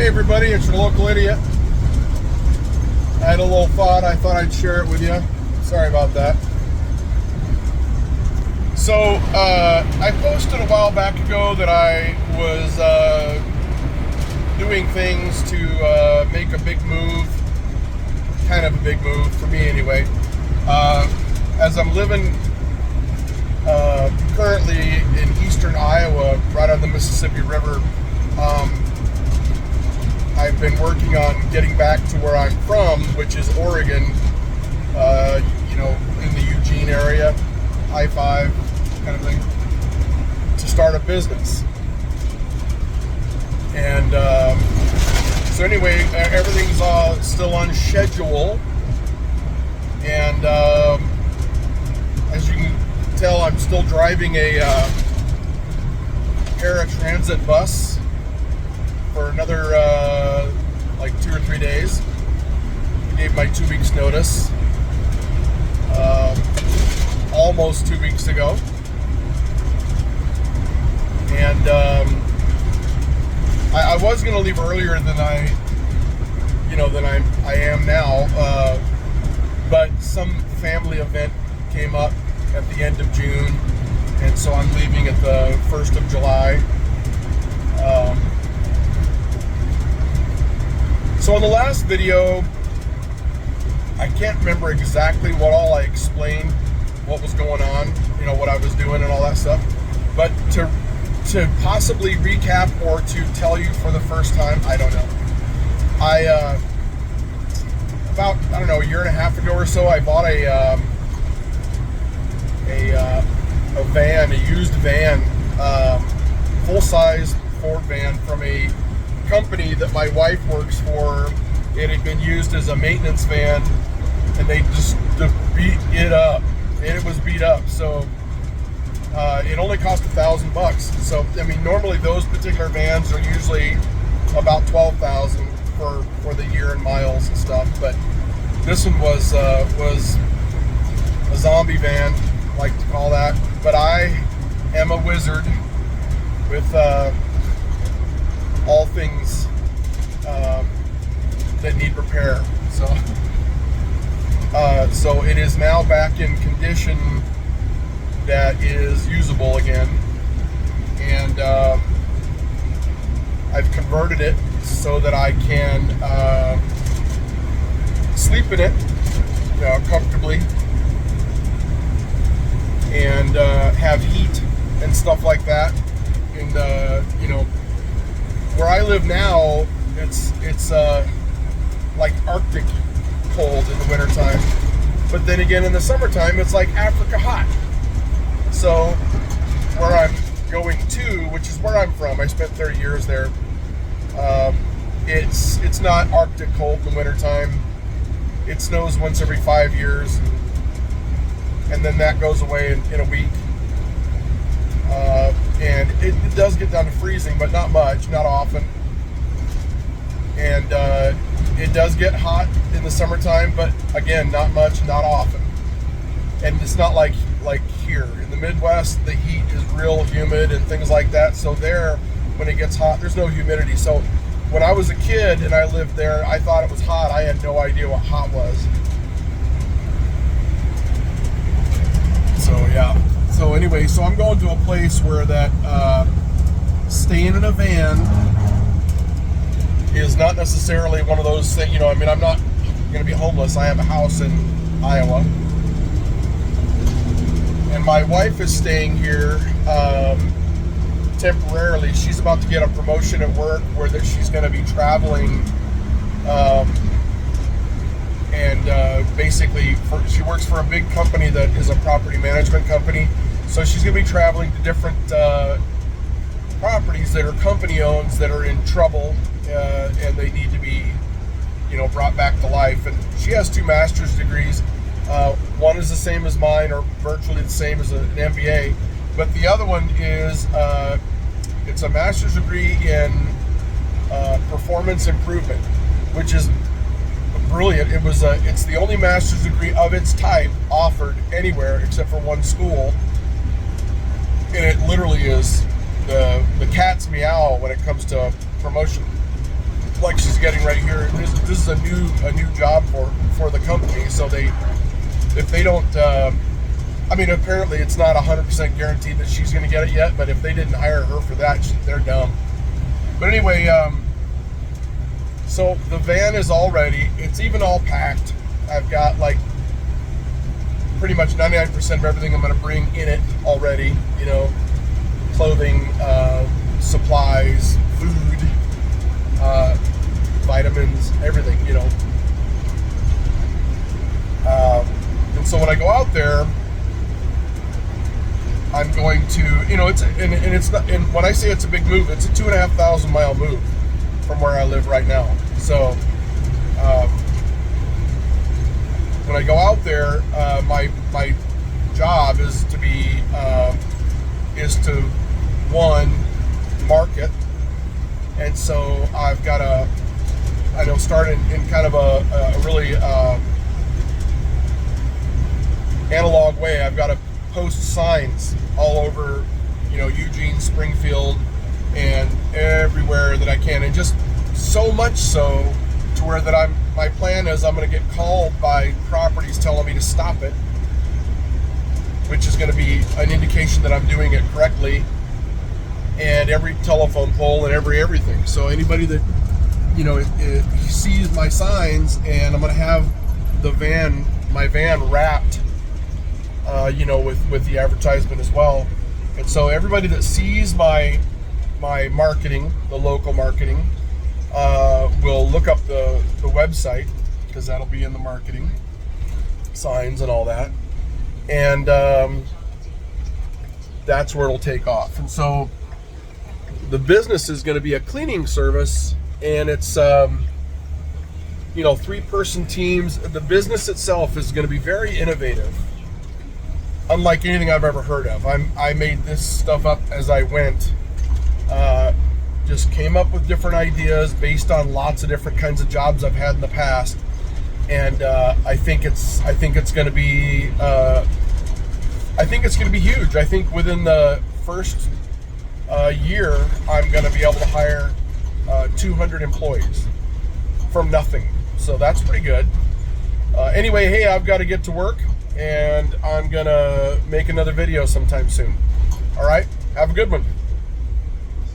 Hey everybody, it's your local idiot. I had a little thought, I thought I'd share it with you. Sorry about that. So, I posted a while back ago that I was doing things to make a big move, kind of a big move, for me anyway. As I'm living currently in eastern Iowa, right on the Mississippi River, I've been working on getting back to where I'm from, which is Oregon, in the Eugene area, I-5 kind of thing, to start a business. And so anyway, everything's still on schedule. And as you can tell, I'm still driving a paratransit bus for another like 2 or 3 days. I gave my 2 weeks notice almost 2 weeks ago, and I was going to leave earlier than I am now, but some family event came up at the end of June, and so I'm leaving at the 1st of July. So in the last video, I can't remember exactly what all I explained, what was going on, what I was doing and all that stuff. But to possibly recap or to tell you for the first time, I don't know. About a year and a half ago or so, I bought a van, a used van, full-size Ford van from a company that my wife works for. It had been used as a maintenance van, and they just beat it up. And it was beat up, so it only cost $1,000. So normally those particular vans are usually about $12,000 for the year and miles and stuff. But this one was a zombie van, like to call that. But I am a wizard with all things that need repair. So it is now back in condition that is usable again, and I've converted it so that I can sleep in it comfortably and have heat and stuff like that. And where I live now, it's like Arctic cold in the wintertime, but then again in the summertime it's like Africa hot. So where I'm going to, which is where I'm from, I spent 30 years there, it's not Arctic cold in the wintertime. It snows once every 5 years, and then that goes away in a week. And it does get down to freezing, but not much, not often. And it does get hot in the summertime, but again, not much, not often. And it's not like here in the Midwest, the heat is real humid and things like that. So there, when it gets hot, there's no humidity. So when I was a kid and I lived there, I thought it was hot. I had no idea what hot was. So yeah. So anyway, so I'm going to a place where that staying in a van is not necessarily one of those things. I'm not going to be homeless. I have a house in Iowa, and my wife is staying here temporarily. She's about to get a promotion at work where she's going to be traveling, and basically she works for a big company that is a property management company. So she's going to be traveling to different properties that are company owns that are in trouble, and they need to be, brought back to life. And she has 2 master's degrees. One is the same as mine, or virtually the same as an MBA. But the other one is it's a master's degree in performance improvement, which is brilliant. It's the only master's degree of its type offered anywhere except for one school, and it literally is the cat's meow when it comes to promotion. getting right here. This is a new job for the company. So if they don't, I mean, apparently it's not 100% guaranteed that she's going to get it yet. But if they didn't hire her for that, they're dumb. But anyway, so the van is all ready. It's even all packed. I've got like pretty much 99% of everything I'm going to bring in it already. You know, clothing, supplies, food, vitamins, everything, you know. And so when I go out there, I'm going to, you know, it's not. And when I say it's a big move, it's a 2,500 mile move from where I live right now. So when I go out there, my job is to one, market. And so I've got to, start in kind of a really analog way. I've got to post signs all over, you know, Eugene, Springfield, and everywhere that I can. And just so much so to where that my plan is I'm going to get called by properties telling me to stop it, which is going to be an indication that I'm doing it correctly. And every telephone pole and everything. So anybody that, you know, sees my signs, and I'm going to have my van wrapped, you know, with the advertisement as well. And so everybody that sees my marketing, the local marketing, will look up the website, because that'll be in the marketing signs and all that. And that's where it'll take off. And so the business is going to be a cleaning service, and it's, you know, 3-person teams. The business itself is going to be very innovative, unlike anything I've ever heard of. I made this stuff up as I went. Just came up with different ideas based on lots of different kinds of jobs I've had in the past, and I think it's going to be huge. I think within the first year, I'm going to be able to hire 200 employees from nothing. So that's pretty good. Anyway, hey, I've got to get to work, and I'm going to make another video sometime soon. All right, have a good one.